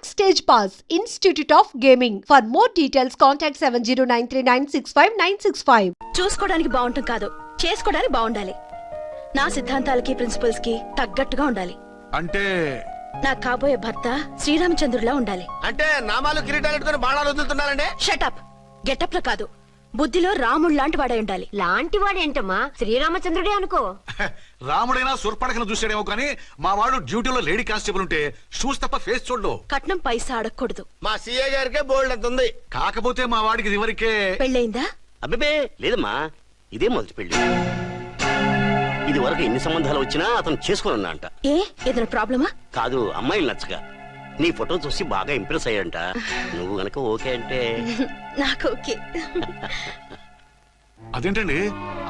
Backstage Pass, Institute of Gaming. For more details, contact 7093965965. చూసుకోవడానికి బాగుంటాం కాదు, చేసుకోవడానికి బాగుండాలి. నా సిద్ధాంతాలకి ప్రిన్సిపల్స్ కి తగ్గట్టుగా ఉండాలి. అంటే నా కాబోయే భర్త శ్రీరామచంద్రుడిలా ఉండాలి. అంటే నామాలు కిరీటాలు ఎట్టుకుని బాణాలు వదులుతున్నారంటే షటప్. గెటప్ లో కాదు, బుద్ధిలో రాముడు లాంటి వాడే ఉండాలి. లాంటి వాడేంటమ్మా, శ్రీరామచంద్రుడే అనుకో. రాముడైనా సూర్పడకను చూసాడేమో కానీ మా వాడు డ్యూటీలో లేడీ కానిస్టేబుల్ ఉంటే షూస్ తప్ప ఫేస్ చూడడు. కట్నం పైసా అడగకూడదు. మా సీఏ గారికే బోల్డ్ అంత ఉంది. కాకపోతే మా వాడికి ఇదివరకే పెళ్ళయిందా? అబ్బే లేదమ్మా, ఇదే మొదటి పెళ్లి. ఇది వరకు ఎన్ని సంబంధాలు వచ్చినా అతను చేసుకున్నా అంట. ఏ ఏదైనా ప్రాబ్లమా? కాదు, అమ్మాయిలు నచ్చగా నీ ఫోటో చూసి బాగా ఇంప్రెస్ అయ్యాడంట. నువ్వు గనక ఓకే అంటే నాకు ఓకే. అదేంటండి,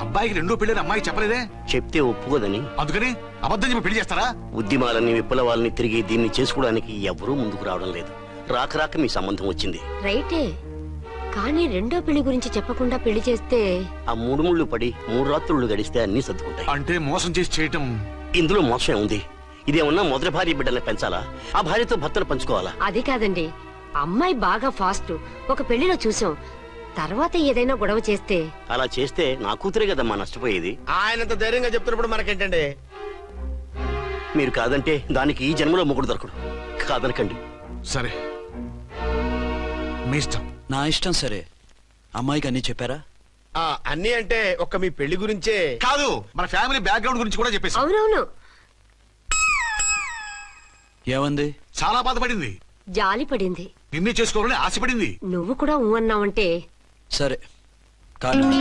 అబ్బాయికి రెండో పెళ్లి అమ్మాయి చెప్పలేదే? చెప్తే ఒప్పుకోదని. అందుకని అబద్ధం చెప్పి పెళ్లి చేస్తారా? ఉద్యమాలని విప్లవాలని తిరిగి దీన్ని చేసుకోవడానికి ఎవరూ ముందుకు రావడం లేదు. రాక రాక మీ సంబంధం వచ్చింది. రైటే, కానీ రెండో పెళ్లి గురించి చెప్పకుండా పెళ్లి చేస్తే ఆ 3 ముళ్ళు పడి 3 రాత్రులు గడిస్తే అన్ని సర్దుకుంటాయి. అంటే మోసం చేసి చేయటం. ఇందులో మోసం ఉంది. ఇదేమన్నా మొదటి భార్య బిడ్డల్ని పెంచాలా? ఆ భార్యతో భర్తలు పంచుకోవాలా? అది కాదండి, అమ్మాయి బాగా ఫాస్ట్. ఒక పెళ్లిలో చూసాం, తర్వాత ఏదైనా గొడవ చేస్తే. అలా చేస్తే నా కూతురే కదమ్మా నష్టపోయేది. ఆయనంత ధైర్యంగా చెప్తున్నప్పుడు మనకేంటండి? మీరు కాదంటే దానికి ఈ జన్మలో మొగుడు దొరకడు. కాదనకండి. సరే, మీ ఇష్టం. నా ఇష్టం. సరే, అమ్మాయికి అన్ని చెప్పారా? అన్ని అంటే ఒక్క మీ పెళ్లి గురించే కాదు, మన ఫ్యామిలీ బ్యాక్గ్రౌండ్ గురించి కూడా చెప్పేసి. అవునవును. ఏమంది? చాలా బాధపడింది, జాలి పడింది, నిన్నే చేసుకోవాలని ఆశపడింది. నువ్వు కూడా అన్నావంటే. సరే కానీ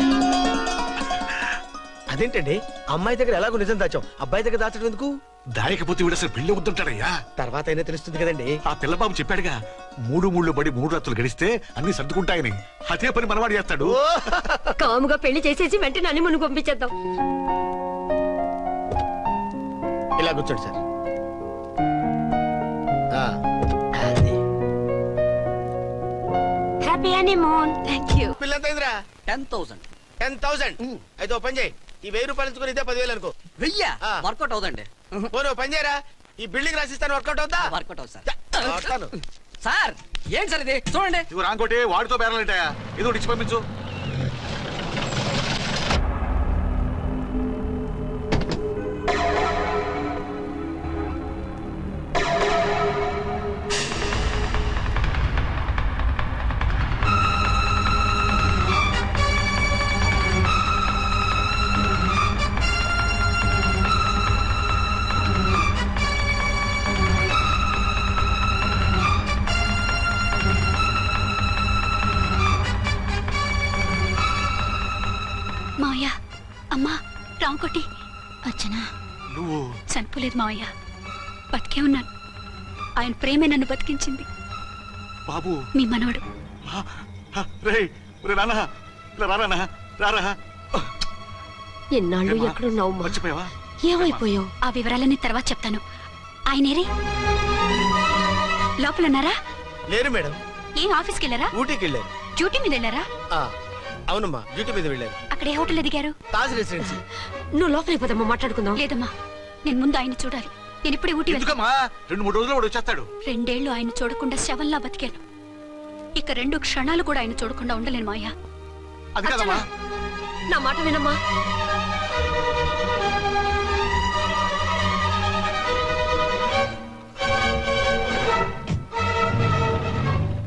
అదేంటండి, అమ్మాయి దగ్గర ఎలాగో నిజం దాచాం, అబ్బాయి దగ్గర దాచడం ఎందుకు? దాయకపోతే వీడు అసలు పెళ్లి వద్దంటాడయ్యా. తర్వాత అయినా తెలుస్తుంది కదండి. ఆ పిల్లబాబు చెప్పాడుగా, 3 ముళ్ళు పడి 3 రాత్రులు గడిస్తే అన్ని సర్దుకుంటాయని. అదే పని మనవాడు చేస్తాడు. కాముగా పెళ్లి చేసేసి వెంటనే అన్ని మును పంపించేద్దాం. ఇలా కూర్చోండి sir. Happy honeymoon. Thank you. పిల్లంతైందిరా? 10,000. 10,000. అయితే ఓ పని చేయి, ఈ 1000 రూపాయలు ఇచ్చుకుని ఇదే 10,000 అనుకో. వర్కౌట్ అవుదండి. పోనీ ఓ పని చేయరా, ఈ బిల్డింగ్ రాసిస్తాను, వర్కౌట్ అవుతా? వర్కౌట్ అవుతుంది వస్తాను. సార్. ఏంటి సార్ ఇది? చూడండి. ఇవి రాంకోటి వాడితో బేరాలంటాయా? ఇది ఒకటి ఇచ్చి పంపించు. మావయ్య, అమ్మా, రాంకోటి. అచ్చనా, నువ్వు చనిపోలేదు మావయ్య, బతికే ఉన్నాను. ఆయన ప్రేమే నన్ను బతికించింది. బాబు, మీ మనవడు. రారా. ఎన్నాళ్ళు ఎక్కడున్నావు? మర్చిపోయావా? ఏమైపోయావు? ఆ వివరాలన్నీ తర్వాత చెప్తాను. ఆయనేరి లోపల ఉన్నారా? లేరు మేడం. ఏం ఆఫీస్కి వెళ్ళారా? ఊటీకి వెళ్ళారు. డ్యూటీ మీద వెళ్ళారా? అవునమ్మా, డ్యూటీ మీద వెళ్ళారు. అక్కడ ఏ హోటల్ ఎదిగారు? తాజ్ రెసిడెన్సీ. నువ్వు లోపలికి పోదమ్మా, మాట్లాడుకుందాం. లేదమ్మా, నేను ముందు ఆయన చూడాలి. నేను ఇప్పుడే ఊటీ వెళ్తాను. 2-3 రోజుల్లో వాడు వచ్చేస్తాడు. 2 ఏళ్లు ఆయన చూడకుండా శవంలా బతికాను. ఇక 2 క్షణాలు కూడా ఆయన చూడకుండా ఉండలేను మాయా. అది కాదమ్మా, నా మాట వినమ్మా.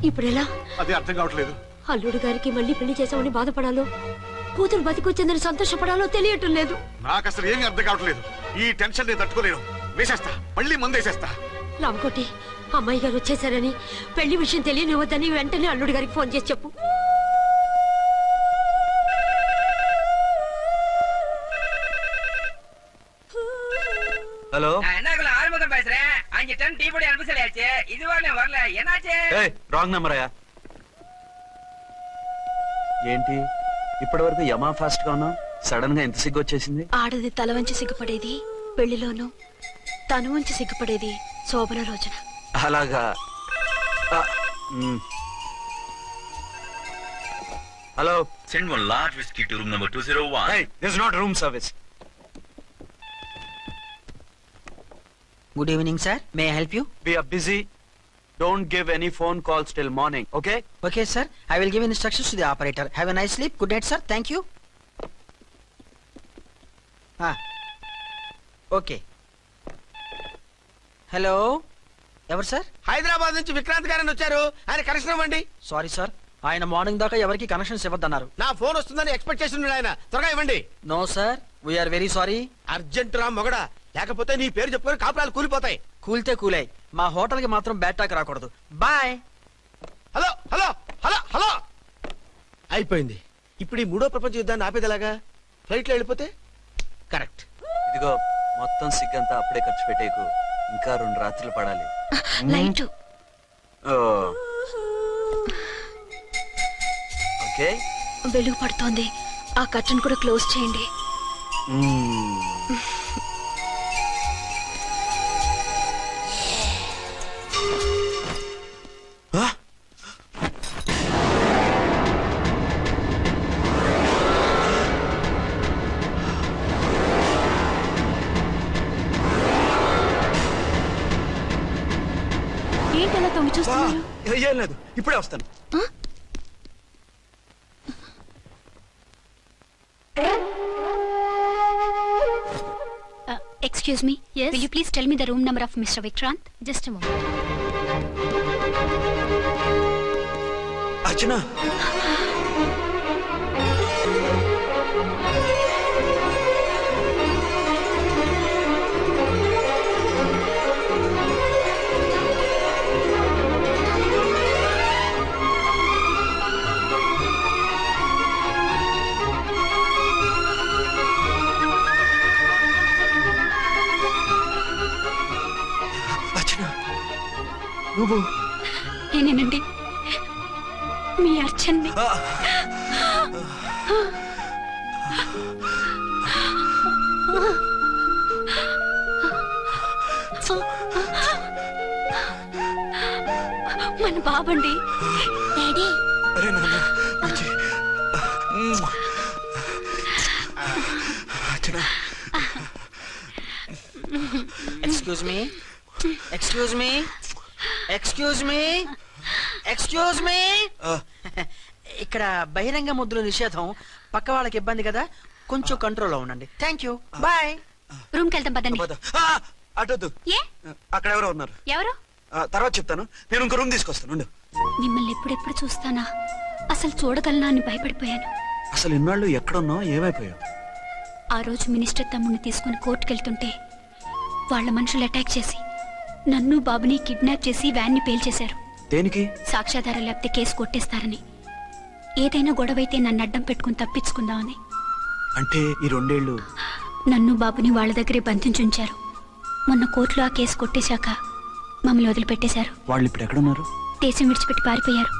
ఇప్పుడు ఎలా? అది అర్థం కావట్లేదు. అల్లుడు గారికి మళ్ళీ పెళ్లి చేసామని బాధపడాలో, కూతురు బతికొచ్చిందని సంతోషపడాలో తెలియటం లేదు. నాకు అసలు ఏమీ అర్థం కావట్లేదు. ఈ టెన్షన్ నేను తట్టుకోలేను. వేసేస్తా, మళ్ళీ మందేసేస్తా. రామకోటి, అమ్మాయి గారు వచ్చేసారని, పెళ్లి విషయం తెలియనివ్వద్దని వెంటనే అల్లుడు గారికి ఫోన్ చేసి చెప్పు. ஹலோ. என்னக்குள்ள ஆரம்பம் பேசுறேன். 5 டன் டீ பொடி அனுப்பி சொல்லியாச்சு. இதுவரை வரல. என்னாச்சு? ఏయ్, రాంగ్ నంబర్ అయ్యా. ఏంటి ఇప్పటి వరకు యమా ఫాస్ట్ గా ఉన్నావు, సడన్ గా ఎంత సిగ్గు వచ్చేసింది? ఆడది తల వంచి సిగ్గుపడేది పెళ్లిలోనూ, తను వంచి సిగ్గుపడేది శోభన రోజున. అలాగా. Hello. Send one large whiskey to room number 201. Hey, this is not room service. Good evening, sir. May I help you? We are busy. Don't give any phone calls till morning, okay? Okay, sir. I will give instructions to the operator. Have a nice sleep. Good night, sir. Thank you. Okay. Hello, ఎవరు sir? Hyderabad నుంచి విక్రాంత్ గారని వచ్చారు. ఆయన connection ఇవ్వండి. Sorry sir, ఆయన morning దాకా ఎవరికి connections ఇవ్వద్దన్నారు. నా ఫోన్ వస్తుందని ఎక్స్పెక్ట్ చేసి ఉన్నాడు ఆయన. త్వరగా ఇవ్వండి. No sir, we are very sorry. Urgent రా మొగడా, లేకపోతే నీ పేరు చెప్పుకొని కాపురాలు కూలిపోతాయి. కూల్తే కూలాయి, మా హోటల్ కి మాత్రం బ్యాడ్ టాక్ రాకూడదు. Bye. Hello hello hello hello అయిపోయింది. ఇప్పుడు ఈ మూడో ప్రపంచ యుద్ధాన్ని ఆపేదిలాగా? ఫ్లైట్ లో వెళ్ళిపోతే కరెక్ట్. ఇదిగో మొత్తం సిగ్గంతా అప్పుడే ఖర్చు పెట్టేకు, ఇంకా 2 రాత్రులు పడాలి. లైట్ ఓకే, వెలుగు పడుతోంది. ఆ కర్టన్ కూడా క్లోజ్ చేయండి. ఏంటలా తొంగి చూస్తున్నారు? ఏం లేదు, ఇప్పుడే వస్తాను. Excuse me. Yes. Will you please tell me the room number of Mr. Vikrant? Just a moment. అర్చన, నువ్వు? నేనేనండి, మీ అర్చన్ని. మన బాబండి. డాడీ. అరే నాన్న, excuse me, excuse me, excuse me, excuse me. ఇక్కడ బహిరంగ ముద్దుల నిషేధం, పక్క వాళ్ళకి ఇబ్బంది కదా, కొంచెం కంట్రోల్లో ఉండండి. Thank you, bye. రూమ్ కి వెళ్తాం పదండి. అటొద్దు, ఏ? అక్కడ ఎవరో ఉన్నారు. ఎవరు? తర్వాత చెప్తాను, నేను ఇంకో రూమ్ తీసుకొస్తాను. ఉండు. మిమ్మల్ని ఎప్పుడెప్పుడు చూస్తానా, అసలు చూడగలనా అని భయపడిపోయాను. అసలు ఇన్నాళ్ళు ఎక్కడున్నావు, ఏమైపోయావు? ఆ రోజు మినిస్టర్ తమ్ముడిని తీసుకుని కోర్టుకెళ్తుంటే వాళ్ళ మనుషులు అటాక్ చేసి నన్ను బాబుని కిడ్నాప్ చేసి వ్యాన్ని పేల్చేశారు. దేనికి? సాక్ష్యాధారం లేకపోతే కేసు కొట్టేస్తారని. ఏదైనా గొడవైతే నన్ను అడ్డం పెట్టుకుని తప్పించుకుందామని. అంటే ఈ 2 ఏళ్ళు నన్ను బాబుని వాళ్ళ దగ్గరే బంధించుంచారు. మొన్న కోర్టులో ఆ కేసు కొట్టేశాక మమ్మల్ని వదిలిపెట్టేశారు. వాళ్ళు ఇప్పుడు ఎక్కడున్నారు? దేశం విడిచిపెట్టి పారిపోయారు.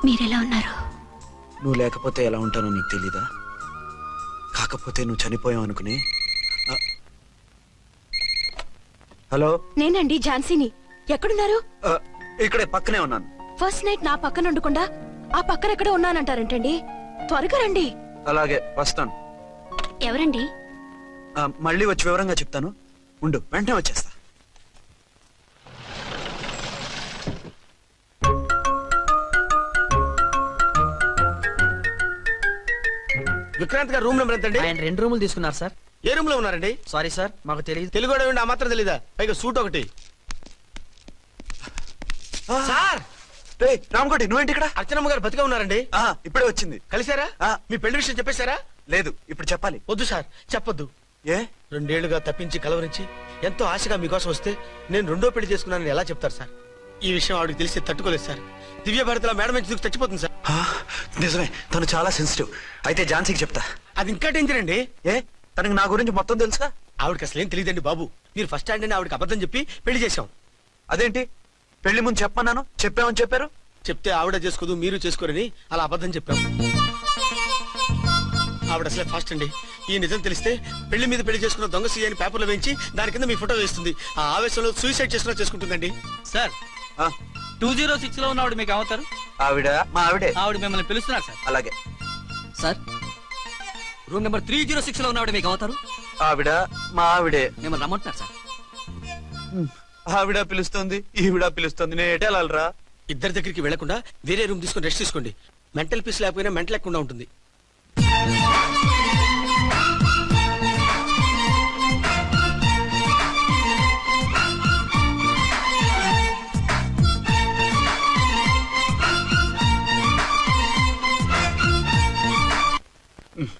మీరెలా ఉన్నారు? నువ్వు లేకపోతే ఎలా ఉంటానో నీకు తెలీదా? కాకపోతే నువ్వు చనిపోయావు అనుకుని. హలో, నేనండి ఝాన్సీని. ఎక్కడున్నారు? ఇక్కడే పక్కనే ఉన్నాను. ఫస్ట్ నైట్ నా పక్కన ఉండకుండా ఆ పక్కన ఎక్కడో ఉన్నానంటారంటండి. త్వరగా రండి. అలాగే వస్తాను. ఎవరండి? మళ్ళీ వచ్చి వివరంగా చెప్తాను. ఉండు, వెంటనే వచ్చేస్తా. విక్రాంత్ గారు రూమ్ నెంబర్ ఎంతండి? ఆయన 2 రూములు తీసుకున్నారు సార్. ఏ రూమ్ లో ఉన్నారండి? సారీ సార్, మాకు తెలియదు. తెలుగు ఆ మాత్రం తెలీదా? పైగా సూట్ ఒకటి. సార్, రామకోటి, నువ్వేంటి ఇక్కడ? అర్చనమ్మ గారు బతిగా ఉన్నారండి. ఇప్పుడే వచ్చింది. కలిసారా? మీ పెళ్లి విషయం చెప్పేశారా? లేదు, ఇప్పుడు చెప్పాలి. వద్దు సార్, చెప్పొద్దు. ఏ? 2 ఏళ్లుగా తప్పించి కలవరించి ఎంతో ఆశగా మీకోసం వస్తే నేను 2వ పెళ్లి చేసుకున్నానని ఎలా చెప్తారు సార్? ఈ విషయం ఆవిడకి తెలిసి తట్టుకోలేదు సార్. దివ్య భారతిలో మేడం నుంచి దూకి చచ్చిపోతుంది సార్. నిజమే, తను చాలా సెన్సిటివ్. అయితే ఝాన్సీకి చెప్తా. అది ఇంకా డేంజర్ అండి. ఏ? తనకి నా గురించి మొత్తం తెలుసా? ఆవిడకి అసలు ఏం తెలియదండి బాబు. మీరు ఫస్ట్ హ్యాండ్ అని ఆవిడకి అబద్ధం చెప్పి పెళ్లి చేశాం. అదేంటి? పెళ్లి ముందు చెప్పన్నాను, చెప్పామని చెప్పారు. చెప్తే ఆవిడ చేసుకోదు, మీరు చేసుకోరని అలా అబద్ధం చెప్పాం. ఆవిడ అసలే ఫాస్ట్ అండి. ఈ నిజం తెలిస్తే పెళ్లి మీద పెళ్లి చేసుకున్న దొంగ సీ అని పేపర్లో వేయించి దాని కింద మీ ఫోటో వేస్తుంది. ఆ ఆవేశంలో సూసైడ్ చేసుకుంటుందండి. సార్ 206 లో ఉన్న ఆవిడ మీకు అవుతారు? ఆవిడ మా ఆవిడే. ఆవిడ మిమ్మల్ని పిలుస్తున్నారు సార్. అలాగే సార్, రూమ్ నెంబర్ 306 లో ఉన్న ఆవిడ మీకు అవుతారు? ఆవిడ మా ఆవిడే. మిమ్మల్ని రమ్మంటున్నారు సార్. ఆవిడ పిలుస్తుంది ఈవిడ పిలుస్తుంది నేను ఎటు వెళ్ళాలరా? ఇద్దరి దగ్గరికి వెళ్లకుండా వేరే రూమ్ తీసుకొని రెస్ట్ తీసుకోండి. మెంటల్ పీస్ లేకపోయినా మెంటల్ లేకుండా ఉంటుంది.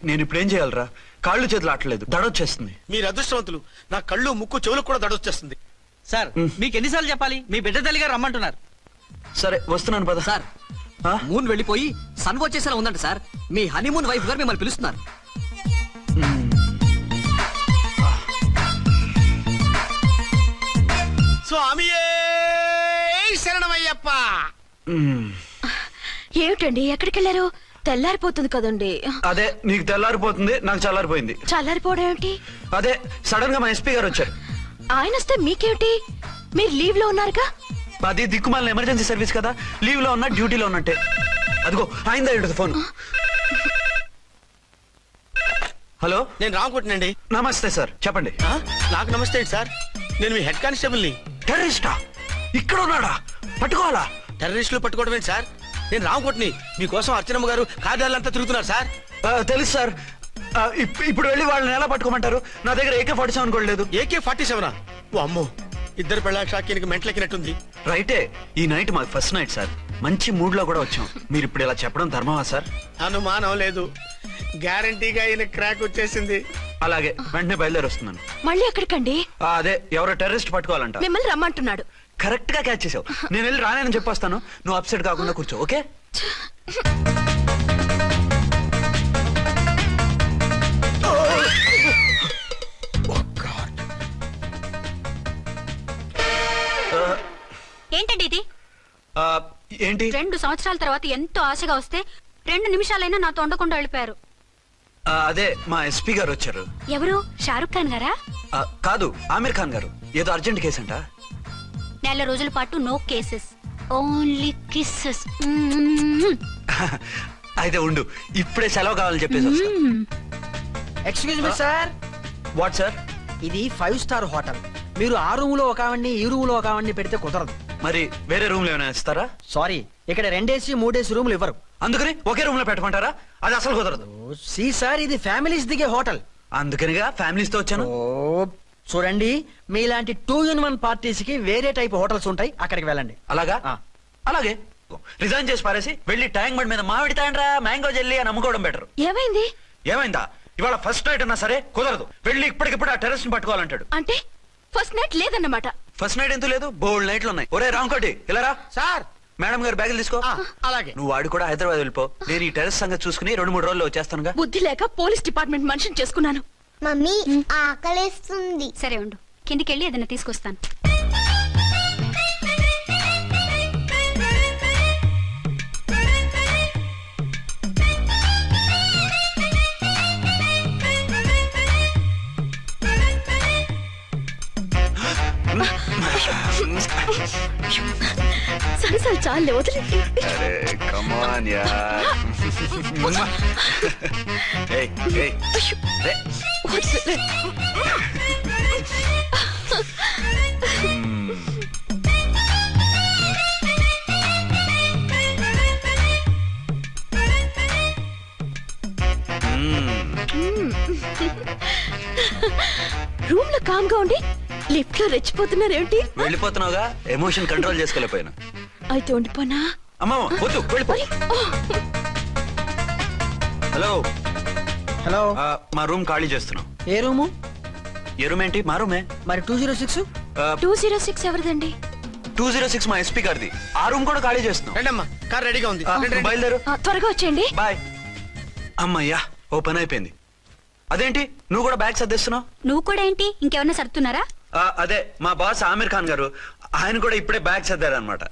నేను ఇప్పుడు ఏం చేయాలరా? కాళ్ళు చేతులు ఆటలేదు, దడొచ్చేస్తుంది. మీరు అదృష్టవంతులు. నా కళ్ళు ముక్కు చెవులకు కూడా దడొచ్చేస్తుంది. సార్ మీకు ఎన్నిసార్లు చెప్పాలి? మీ బిడ్డ తల్లి గారు రమ్మంటున్నారు. సరే వస్తున్నాను పద. సార్ మూన్ వెళ్ళిపోయి సన్ వచ్చేసేలా ఉందంట సార్. మీ హనీమూన్ వైఫ్ గారు మిమ్మల్ని పిలుస్తున్నారు. స్వామియే శరణమయ్యప్ప. ఏమిటండి ఎక్కడికి వెళ్ళారు? తెల్లారిపోతుంది కదండి. అదే నీకు తెల్లారిపోతుంది, నాకు చల్లారిపోయింది. చల్లారిపోవడం ఏమిటి? అదే సడన్ గా మా ఎస్పీ గారు వచ్చారు. ఆయన వస్తే మీకేమిటి? మీరు లీవ్ లో ఉన్నారుగా. అది దిక్కుమాలిన ఎమర్జెన్సీ సర్వీస్ కదా, లీవ్ లో ఉన్నా డ్యూటీలో ఉన్నట్టే. అదిగో ఆయన ఫోన్. హలో, నేను రామకోటనండి. నమస్తే సార్, చెప్పండి. నాకు నమస్తే సార్. నేను మీ హెడ్ కానిస్టేబుల్ ని. టెర్రరిస్టా? ఇక్కడ ఉన్నాడా? పట్టుకోవాలా? టెర్రరిస్టులు పట్టుకోవడం ఏంటి సార్? నేను రామకోటని. మీకోసం అర్చనమ్మ గారు కార్యాలంతా తిరుగుతున్నారు సార్. తెలుసు సార్. ఇప్పుడు వెళ్ళి వాళ్ళని ఎలా పట్టుకోమంటారు? నా దగ్గర AK-47 కూడా లేదు. AK-47? ఓ అమ్మో, ఇద్దరు పెళ్ళ షాకీనికి మెంట్లెక్కినట్టుంది. రైటే, ఈ నైట్ మాకు ఫస్ట్ నైట్ సార్. మంచి మూడ్ లో కూడా వచ్చాం. మీరు ఇప్పుడు ఇలా చెప్పడం ధర్మమా సార్? అనుమానం లేదు, గ్యారంటీగా ఈయన క్రాక్ వచ్చేసింది. అలాగే, వెంటనే బయలుదేరి వస్తున్నాను. మళ్ళీ ఎక్కడికండి? అదే ఎవరో టెర్రరిస్ట్ పట్టుకోవాలంట. మిమ్మల్ని రమ్మంటున్నాడు. కరెక్ట్ గా క్యాచ్ చేసావు. నేను వెళ్ళి రానని చెప్పొస్తాను, నువ్వు అప్సెట్ కాకుండా కూర్చో. ఓకే? ఏంటండి ఇది? ఏంటి? 2 సంవత్సరాల తర్వాత ఎంతో ఆశగా వస్తే 2 నిమిషాలైనా నాతో ఉండకుండా వెళ్ళిపోయారు. అదే మా ఎస్పీ గారు వచ్చారు. ఎవరు? షారుఖ్ ఖాన్ గారా? కాదు, ఆమీర్ ఖాన్ గారు. ఏదో అర్జెంట్ కేసు అంట. 4 రోజుల పాటు నో కేసెస్, ఓన్లీ కిస్సెస్. అయితే ఉండు, ఇప్పుడే సెలవు కావాలని చెప్పేసి వస్తా. Excuse me sir. What sir? ఇది 5 స్టార్ హోటల్. మీరు ఆ రూమ్ లో ఒక ఆవిడ్ని, ఈ రూమ్ లో ఒక ఆవిడ్ని పెడితే కుదరదు. మరి వేరే రూమ్ లో ఏమైనా ఇస్తారా? సారీ, ఇక్కడ 2 AC 3 AC రూములు ఇవ్వరు. అందుకని ఒకే రూమ్ లో పెట్టమంటారా? అది అసలు కుదరదు. సి సార్, ఇది ఫ్యామిలీస్ దిగే హోటల్. అందుకనిగా ఫ్యామిలీస్ తో వచ్చాను. చూడండి, మీలాంటి 2-in-1 పార్టీస్ కి వేరే టైప్ హోటల్స్ ఉంటాయి, అక్కడికి వెళ్ళండి. అలాగా? అలాగే. రిజైన్ చేసి పారేసి వెళ్ళి ట్యాంక్ బండ్ మీద మామిడి తాండ్రా మ్యాంగో జెల్లీ అని అమ్ముకోవడం బెటర్. ఏమైంది? ఏమైందా? ఇవాళ ఫస్ట్ నైట్ అన్నా సరే కుదరదు. వెళ్ళి ఇప్పటికిప్పుడు ఆ టెర్రస్ ని పట్టుకోవాలంటాడు. అంటే ఫస్ట్ నైట్ లేదన్నమాట. ఫస్ట్ నైట్ ఎందుకు లేదు? బోల్డ్ నైట్లు ఉన్నాయి. ఒరే రాంకోటి, ఇలా రా. సార్, మేడం గారు బ్యాగులు తీసుకో. అలాగే. నువ్వు వాడు కూడా హైదరాబాద్ వెళ్ళిపో. నేను ఈ టెర్రస్ సంగతి చూసుకుని 2-3 రోజుల్లో వచ్చేస్తానుగా. బుద్ధి లేక పోలీస్ డిపార్ట్మెంట్ మనిషిని చేసుకున్నాను. మమ్మీ ఆకలేస్తుంది. సరే ఉండు, కిందికెళ్ళి ఏదైనా తీసుకొస్తాను. సరసాలు చాలే, వదిలేండి. రూమ్ లో కామ్ గా ఉండి లిఫ్ట్ లో రెచ్చిపోతున్నారేంటి? వెళ్ళిపోతున్నావుగా, ఎమోషన్ కంట్రోల్ చేసుకోలేకపోయినా. అయితే ఉండిపోనా? అమ్మా వద్దు, వెళ్ళిపో. హలో హలో, మా రూమ్ ఖాళీ చేస్తున్నాం. ఏ రూము? ఏ రూమ్ ఏంటి? మా రూమే. మరి 206? 206 ఎవరిదండి? 206 మా ఎస్పీ గారిది. ఆ రూమ్ కూడా ఖాళీ చేస్తున్నాం. రండమ్మా, కార్ రెడీగా ఉంది. రండి. బయలుదేరు. త్వరగా వచ్చేయండి. బాయ్. అమ్మయ్యా, ఓ పని అయిపోయింది. అదేంటి నువ్వు కూడా బ్యాగ్ సర్దేస్తున్నావు? నువ్వు కూడా ఏంటి, ఇంకెవరన్నా సర్దుతున్నారా? అదే మా బాస్ ఆమీర్ ఖాన్ గారు, ఆయన కూడా ఇప్పుడే బ్యాగ్ సర్దారనమాట.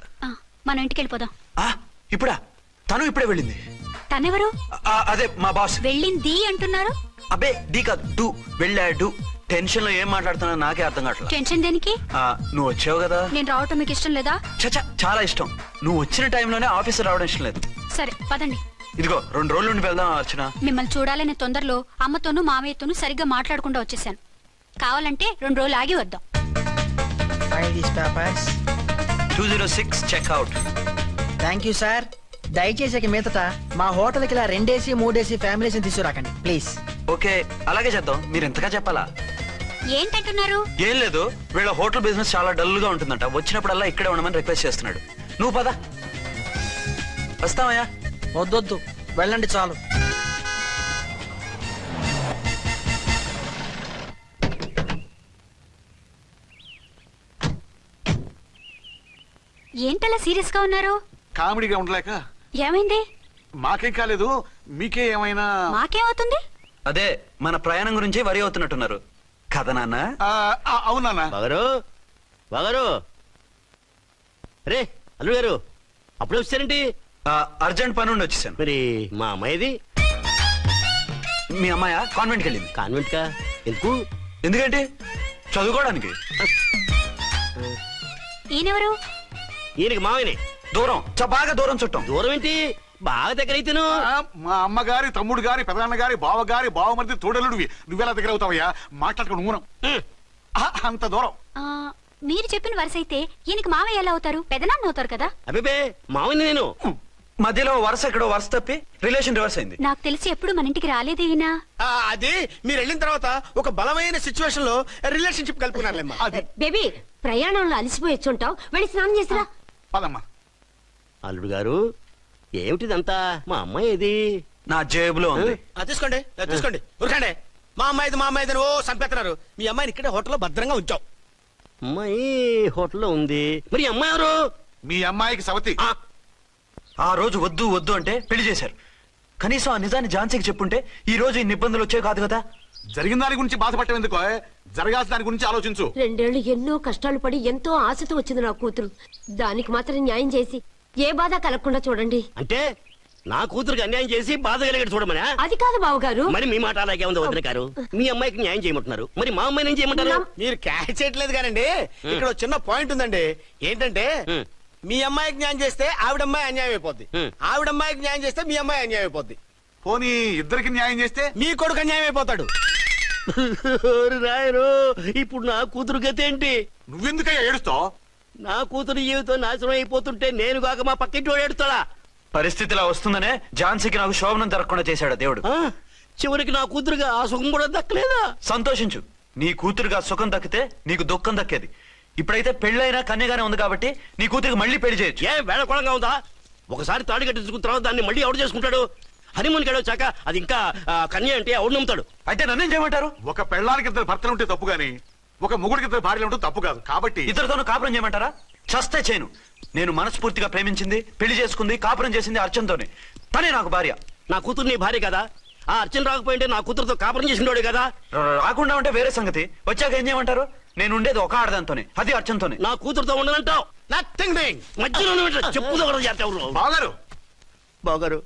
మనం ఇంటికి వెళ్ళిపోదాం. ఇప్పుడా? తను ఇప్పుడే వెళ్ళింది. తనెవరు? అదే మా బాస్. వెళ్ళింది అంటున్నారు. అబ్బే డీ కాదు, డూ. వెళ్ళాడు. టెన్షన్ లో ఏం మాట్లాడుతున్నా నాకే అర్థం కావట్లేదు. టెన్షన్ దేనికి? నువ్వు వచ్చావు కదా. నేను రావటం మీకు ఇష్టం లేదా? చచ్చా, చాలా ఇష్టం. నువ్వు వచ్చిన టైంలోనే ఆఫీస్ రావడం ఇష్టం లేదు. సరే పదండి. ఇదిగో 2 రోజుల నుండి వెళ్దాం అర్చన. మిమ్మల్ని చూడాలనే తొందరలో అమ్మతోనూ మామయ్యతోనూ సరిగ్గా మాట్లాడకుండా వచ్చేసాను. కావాలంటే 2 రోజులు ఆగి వద్దాం. signing these papers. 206 checkout. Thank you sir. దయచేసి ఇక మీదట మా హోటల్కి ఇలా 2 AC 3 AC ఫ్యామిలీస్ తీసుకురాకండి ప్లీజ్. ఓకే అలాగే చేద్దాం. మీరు ఎంతగా చెప్పాలా? ఏంటంటున్నారు? ఏం లేదు, వీళ్ళ హోటల్ బిజినెస్ చాలా డల్ గా ఉంటుందంట. వచ్చినప్పుడల్లా ఇక్కడే ఉండమని రిక్వెస్ట్ చేస్తున్నాడు. నువ్వు పద. వస్తావయ్యా? వద్దొద్దు, వెళ్ళండి చాలు. ఏంటలా సీరియస్ గా ఉన్నారు? కామెడీగా ఉండలేక. ఏమైంది? మాకేం కాలేదు, మీకే ఏమైనా? మాకేమవుతుంది? అదే మన ప్రయాణం గురించి వరి అవుతున్నట్టున్నారు కదా నాన్న? అవునా బాగారు బాగారు రే అల్లు గారు అప్పుడే వచ్చారేంటి? అర్జెంట్ పని ఉండి వచ్చేసాను. మరి మా అమ్మాయిది? మీ అమ్మాయ కాన్వెంట్కి వెళ్ళింది. కాన్వెంట్ కా? ఎందుకు? ఎందుకంటే చదువుకోవడానికి. ఈయనెవరు? ఈయనకి మామయ్యనే. దూరం, బాగా దూరం చుట్టాం. దూరం ఏంటి, బాగా దగ్గర అయితేను. మా అమ్మగారి, తమ్ముడు గారి, పెదనాన్న గారి, బావగారి, బావమరిది, తోడలుడివి. నువ్వెలా దగ్గర అవుతావయ్యా? మాట్లాడుకుని ఊనం. అంత దూరం. మీరు చెప్పిన వరుస అయితే ఈయనకి మావయ్య ఎలా అవుతారు? పెదనాన్న అవుతారు కదా. అబ్బే మామయ్య నేను. మధ్యలో వరుస ఎక్కడో వరుస తప్పి రిలేషన్ రివర్స్ అయింది. నాకు తెలిసి ఎప్పుడు మన ఇంటికి రాలేదు ఈయన. అది మీరు వెళ్ళిన తర్వాత ఒక బలమైన సిచ్యువేషన్ లో రిలేషన్షిప్ కలుపుకున్నారులేమ్మా. బేబీ ప్రయాణంలో అలసిపోయి వచ్చుంటావు, వెళ్ళి స్నానం చేసిరా. పదమ్మా. అల్లుడు గారు ఏమిటిదంతా? మా అమ్మాయి ఏది? నా జేబులో ఉంది. తీసుకోండి తీసుకోండి, ఉరకండి. మా అమ్మాయిది ఓ చంపేస్తున్నారు. మీ అమ్మాయిని ఇక్కడే హోటల్లో భద్రంగా ఉంచాం. అమ్మాయి హోటల్లో ఉంది. మరి ఈ అమ్మాయి ఎవరు? మీ అమ్మాయికి సవతి. ఆ రోజు వద్దు వద్దు అంటే పెళ్లి చేశారు. కనీసం ఆ నిజాన్ని ఝాన్సీకి చెప్పుంటే ఈ రోజు ఇన్ని ఇబ్బందులు వచ్చే కాదు కదా. జరిగిన దాని గురించి బాధపడటం ఎందుకో, జరగాల్సిన దాని గురించి ఆలోచించు. 2 ఏళ్లు ఎన్నో కష్టాలు పడి ఎంతో ఆశతో వచ్చింది నా కూతురు. దానికి మాత్రం న్యాయం చేసి ఏ బాధ కలగకుండా చూడండి. అంటే నా కూతురికి అన్యాయం చేసి బాధ కలిగేది చూడమనా? అది కాదు బావగారు. మరి మీ మాట అలాగే ఉంది వదిన గారు. మీ అమ్మాయికి న్యాయం చేయమంటున్నారు, మరి మా అమ్మాయిని ఏం చేయమంటారు? మీరు క్యాచ్ చేయట్లేదు కానండి, ఇక్కడ చిన్న పాయింట్ ఉందండి. ఏంటంటే మీ అమ్మాయికి న్యాయం చేస్తే ఆవిడమ్మాయి అన్యాయం అయిపోద్ది, ఆవిడమ్మాయికి న్యాయం చేస్తే మీ అమ్మాయి అన్యాయం అయిపోద్ది. పోనీ ఇద్దరికి న్యాయం చేస్తే మీ కొడుకు అన్యాయం అయిపోతాడు. రాయరు, ఇప్పుడు నా కూతురు గతి ఏంటి? నువ్వెందుకయ్యా ఏడుస్తావు? నా కూతురు జీవితం నాశనం అయిపోతుంటే నేను కాక మా పక్కింటి వాడు ఏడుస్తాడా? పరిస్థితిలా వస్తుందనే ఝాన్సీకి నాకు శోభనం జరగకుండా చేశాడు దేవుడు. చివరికి నా కూతురుగా ఆ సుఖం కూడా దక్కలేదా? సంతోషించు, నీ కూతురుగా సుఖం దక్కితే నీకు దుఃఖం దక్కేది. ఇప్పుడైతే పెళ్ళైనా కన్యగానే ఉంది కాబట్టి నీ కూతురికి మళ్ళీ పెళ్లి చేయొచ్చు. ఏ వేళకోళంగా ఉందా? ఒకసారి తాడి కట్టించుకున్న తర్వాత దాన్ని మళ్ళీ ఎవడు చేసుకుంటాడు? హనీమూన్కి వచ్చాక అది ఇంకా కన్య అంటే ఎవడు నమ్ముతాడు? అయితే నన్నేం చేయమంటారు? ఒక పెళ్ళానికి 2 భర్తలు ఉంటే తప్పు గాని ఒక మొగుడికి 2 భార్యలు ఉంటే తప్పు కాదు. కాబట్టి ఇద్దరితోనూ కాపురం చేయమంటారా? చస్తే చేయను. నేను మనస్ఫూర్తిగా ప్రేమించింది, పెళ్లి చేసుకుంది, కాపురం చేసింది అర్చనతోనే. తనే నాకు భార్య. నా కూతురు నీ భార్య కదా? ఆ అర్చన రాకపోయింటే నా కూతురుతో కాపురం చేసినోడే కదా? రాకుండా ఉంటే వేరే సంగతి. వచ్చాక ఏం చేయమంటారు? నేను ఉండేది ఒక ఆడదాంతోనే, అది అర్చనతోనే. నా కూతురుతో ఉండనంటావు? నథింగ్ మధ్యలో చెప్పుదో కూడా చేస్తావు. బాగారు బాగారు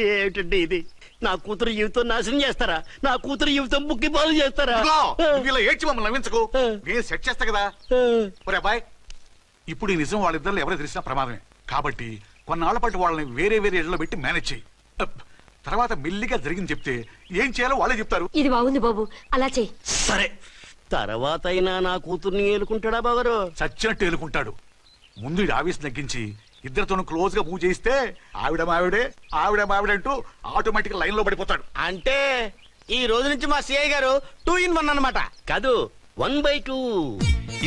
ఏమిటండి ఇది? నా కూతురు జీవితం నాశనం చేస్తారా? నా కూతురు జీవితం ముక్కి పాలు చేస్తారా? ఇలా ఏడ్చి మమ్మల్ని నవ్వించకు, నేను సెట్ చేస్తా కదా. ఒరే అబ్బాయి, ఇప్పుడు ఈ నిజం వాళ్ళిద్దరు ఎవరో తెలిసినా ప్రమాదమే. కాబట్టి కొన్నాళ్ల పాటు వాళ్ళని వేరే వేరే ఇళ్లలో పెట్టి మేనేజ్ చేయి. తర్వాత మెల్లిగా జరిగింది చెప్తే ఏం చేయాలో వాళ్ళే చెప్తారు. ఇది బాగుంది బాబు, అలా చెయ్యి. సరే. తర్వాత అయినా నా కూతుర్ని ఏలుకుంటాడా బాగారు? చచ్చినట్టు ఏలుకుంటాడు. ముందు ఈ ఆవేశం తగ్గించి ఇద్దరితోనూ క్లోజ్ గా పూజ చేయిస్తే ఆవిడ మావిడంటూ ఆటోమేటిక్ లైన్ లో పడిపోతాడు. అంటే ఈ రోజు నుంచి మా సిఐ గారు 2 in 1 అన్నమాట. కాదు, 1/2.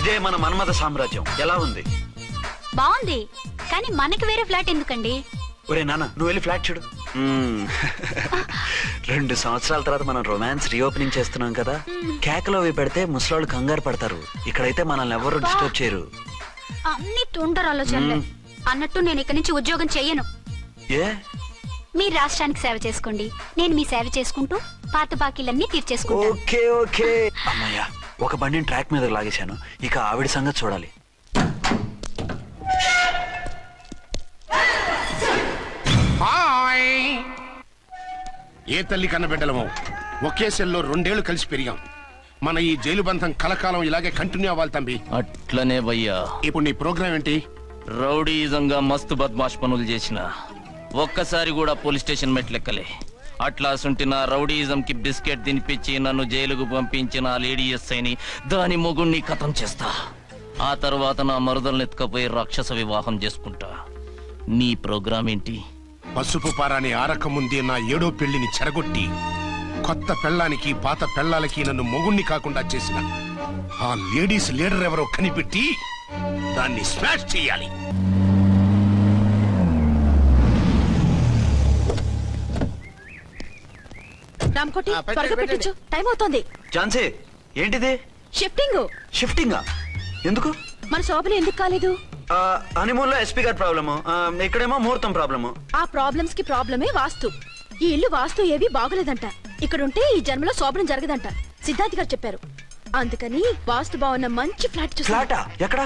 ఇదే మన మన్మథ సామ్రాజ్యం. ఎలా ఉంది? బాగుంది, కానీ మనకి వేరే ఫ్లాట్ ఎందుకండి? ఒరే నాన్న, నువ్వు వెళ్ళి ఫ్లాట్ చూడు. 2 సంవత్సరాల తర్వాత మనం రొమాన్స్ రీఓపెనింగ్ చేస్తున్నాం కదా. కేకలో అవి పెడితే ముసలాళ్ళు కంగారు పడతారు. ఇక్కడైతే మనల్ని ఎవరు డిస్టర్బ్ చేయరు. అన్ని తొందర ఆలోచనలే. అన్నట్టు నేను ఇక్కడి నుంచి ఉద్యోగం చెయ్యను. ఏ? మీ రాష్ట్రానికి సేవ చేసుకోండి, నేను మీ సేవ చేసుకుంటూ పాత బాకీలన్నీ తీర్చేసుకుంటాను. Okay okay. అమ్మయ్యా, ఒక బండిని ట్రాక్ మీద లాగేశాను. ఇక ఆవిడ సంగతి చూడాలి. ఏ తల్లి కన్న బిడ్డలమో ఒకే సెల్లో 2 ఏళ్లు కలిసి పెరిగాం. మన ఈ జైలు బంధం కలకాలం ఇలాగే కంటిన్యూ అవ్వాలి తంబి. అట్లనే భయ్యా. ఇప్పుడు నీ ప్రోగ్రామ్ ఏంటి? రౌడీజంగా మస్తు బద్మాష్ పనులు చేసిన ఒక్కసారి కూడా పోలీస్ స్టేషన్ మెట్లెక్కలే. అట్లా సుంటి నా రౌడీజం కి బిస్కెట్ తినిపించి నన్ను జైలుకు పంపించిన లేడీ ఎస్ఐని దాని మొగుణ్ణి కథం చేస్తా. ఆ తర్వాత నా మరుదల్ని ఎత్తుకపోయి రాక్షస వివాహం చేసుకుంటా. నీ ప్రోగ్రామ్ ఏంటి? పసుపు పారాని ఆరక ముందే నా 7వ పెళ్లిని చెరగొట్టి కొత్త పెళ్ళానికి పాత పెళ్ళాలకి నన్ను మొగుణ్ణి కాకుండా చేసిన ఆ లేడీస్ లీడర్ ఎవరో కనిపెట్టి దాన్ని స్మాష్ చేయాలి. రామ్కోటి త్వరగా పెట్టించు, టైం అవుతోంది. ఝాన్సీ ఏంటిది? షిఫ్టింగ్. షిఫ్టింగా? ఎందుకు? మన శోభన ఎందుకు కాలేదు? హనీమూన్ లో ఎస్పీ గారి ప్రాబ్లము, ఇక్కడేమో ముహూర్తం ప్రాబ్లము. ఆ ప్రాబ్లమ్స్ కి ప్రాబ్లమే వాస్తు. ఈ ఇల్లు వాస్తు ఏవి బాగోలేదంట. ఇక్కడుంటే ఈ జన్మలో శోభనం జరగదంట సిద్ధార్థ్ గారు చెప్పారు. అందుకని వాస్తు బాగున్న మంచి ఫ్లాట్ చూసా. ఫ్లాటా? ఎక్కడ?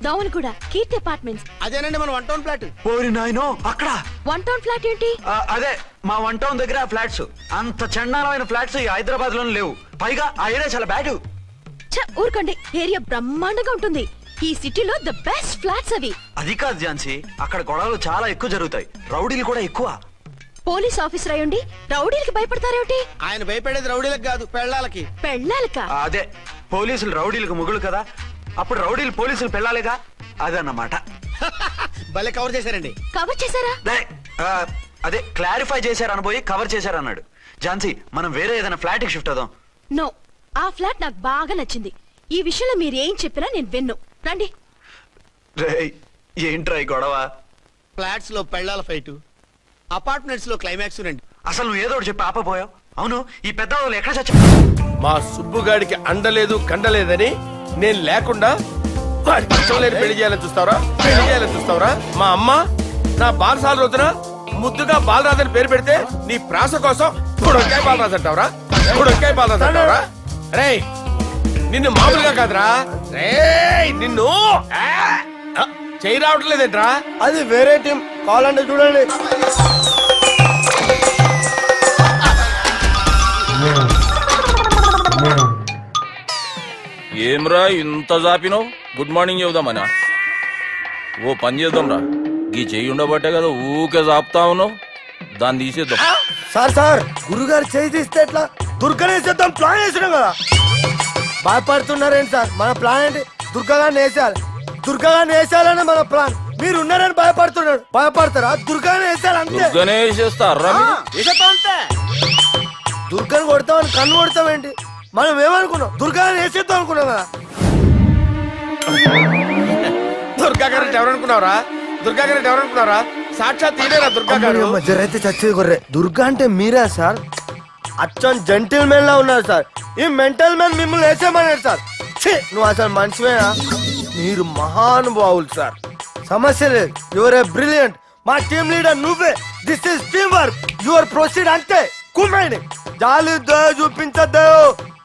దౌన్ కూడా కీర్తి అపార్ట్మెంట్స్. అదేనండి మన 1 టౌన్ ఫ్లాట్. ఓరి నాయనో, అక్కడ 1 టౌన్ ఫ్లాట్ ఏంటి? అదే మా 1 టౌన్ దగ్గర ఫ్లాట్స్. అంత చండాలమైన ఫ్లాట్స్ ఈ హైదరాబాద్ లోనే లేవు. పైగా ఆ ఏరియా చాలా బ్యాడ్. ఊరుకోండి, ఏరియా బ్రహ్మాండంగా ఉంటుంది. ఈ సిటీలో ద బెస్ట్ ఫ్లాట్స్ అవి. అది కాదు ఝాన్సీ, అక్కడ గొడవలు చాలా ఎక్కువ జరుగుతాయి, రౌడీలు కూడా ఎక్కువ. పోలీస్ ఆఫీసర్ అయ్యుండి రౌడీలకి భయపడతారేమిటి? ఆయన భయపడేది రౌడీలకు కాదు, పెళ్ళాలకి. పెళ్ళాలక? అదే, పోలీసులు రౌడీలకు మొగులు కదా, అప్పుడు రౌడీలు పోలీసులు పెళ్ళాలిగా, అదన్నమాట. భలే కవర్ చేశారండి. కవర్ చేశారా? అదే క్లారిఫై చేశారనబోయి కవర్ చేశారన్నాడు. ఝాన్సీ, మనం వేరే ఏదైనా ఫ్లాట్ కి షిఫ్ట్ అవుదాం. నో, ఆ ఫ్లాట్ నాకు బాగా నచ్చింది. ఈ విషయంలో మీరు ఏం చెప్పినా నేను విన్ను. రండి. ఏంట్రా ఈ గొడవ? ఫ్లాట్స్ లో పెళ్ళాల ఫైట్, అపార్ట్మెంట్స్ లో క్లైమాక్స్ రండి. అసలు నువ్వు ఏదో ఒకటి చెప్పి ఆపపోయావు. అవును, ఈ పెద్ద వాళ్ళు ఎక్కడ చచ్చా? మా సుబ్బుగాడికి అండలేదు కండలేదని నేను లేకుండా వాడికి ఇష్టం లేని పెళ్లి చేయాలని చూస్తావరా? పెళ్లి చేయాలని చూస్తావరా? మా అమ్మ నా బాలసాల రోజున ముద్దుగా బాలరాజు అని పేరు పెడితే నీ ప్రాస కోసం గుడొక్కాయ బాలరాజు అంటావరా? గుడొక్కాయ బాలరాజు అంటావరా? రే, నిన్ను మామూలుగా కాదురా, రే నిన్ను చేయి రావట్లేదేంట్రా? అది వేరే టీం, కావాలంటే చూడండి. ఏమ్రా ఇంత జాపినో? Good morning చెబుదామనా? ఓ పని చేద్దాంరా, గీ చెయ్యి ఉండబట్టే కదా ఊకే జాపుతా ఉన్నావు, దాన్ని తీసేద్దాం. సార్ గురుగారు చేయి తీస్తే ఎట్లా? దుర్గనేసేద్దాం ప్లాన్ వేసినాం కదా. భయపడుతున్నారేంటి సార్? మన ప్లాన్ ఏంటి? దుర్గాగాన్ని వేసేయాలి. దుర్గాగాన్ని వేసేయాలని మన ప్లాన్. మీరు ఉన్నారని భయపడుతున్నాడు. భయపడతారా? దుర్గాని వేసేయాలి అంతే. దుర్గాని కొడతామని కన్ను కొడతామేంటి? మనం ఏమనుకున్నాం? దుర్గాని వేసేద్దాం అనుకున్నాం కదా. దుర్గా గారు ఎవరనుకున్నారా? దుర్గా గారు ఎవరనుకున్నారా? సాక్షాత్ తీరేరా దుర్గా గారు. జరైతే చచ్చేది కొర్రే. దుర్గా అంటే మీరా సార్? అచ్చం జెంటిల్ మెన్ లా ఉన్నారు సార్. ఈ మెంటల్ మెన్ మిమ్మల్ని వేసేమన్నాడు సార్. నువ్వు అసలు మనిషివేనా? మీరు మహానుభావులు సార్. సమస్య లేదు, యువర్ ఏ బ్రిలియంట్. మా టీమ్ లీడర్ నువ్వే. This is team work. Your proceed అంతే. కుమ్మేడి జాలి చూపించద్దు.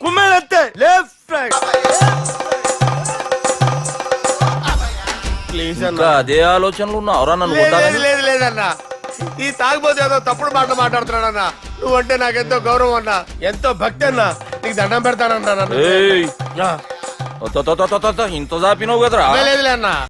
కుమ్మేడి అంతే. Left right. అదే ఆలోచనలు ఉన్నావురా? లేదన్నా, ఈ తాగుబోతు ఏదో తప్పుడు మాటలు మాట్లాడుతున్నాడన్నా. నువ్వంటే నాకెంతో గౌరవం అన్నా, ఎంతో భక్తి అన్నా. నీకు దండం పెడతానన్నా. ఇంత జాపినవు కదరా? లేదులే అన్నా.